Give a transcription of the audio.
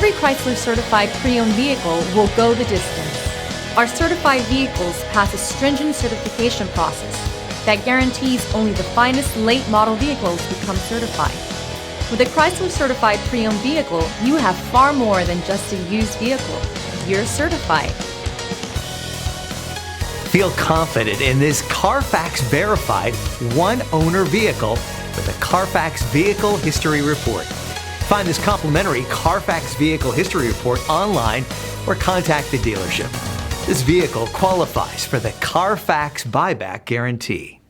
Every Chrysler certified pre-owned vehicle will go the distance. Our certified vehicles pass a stringent certification process that guarantees only the finest late model vehicles become certified. With a Chrysler certified pre-owned vehicle, you have far more than just a used vehicle. You're certified. Feel confident in this Carfax verified one-owner vehicle with a Carfax Vehicle History Report. Find this complimentary Carfax Vehicle History Report online or contact the dealership. This vehicle qualifies for the Carfax Buyback Guarantee.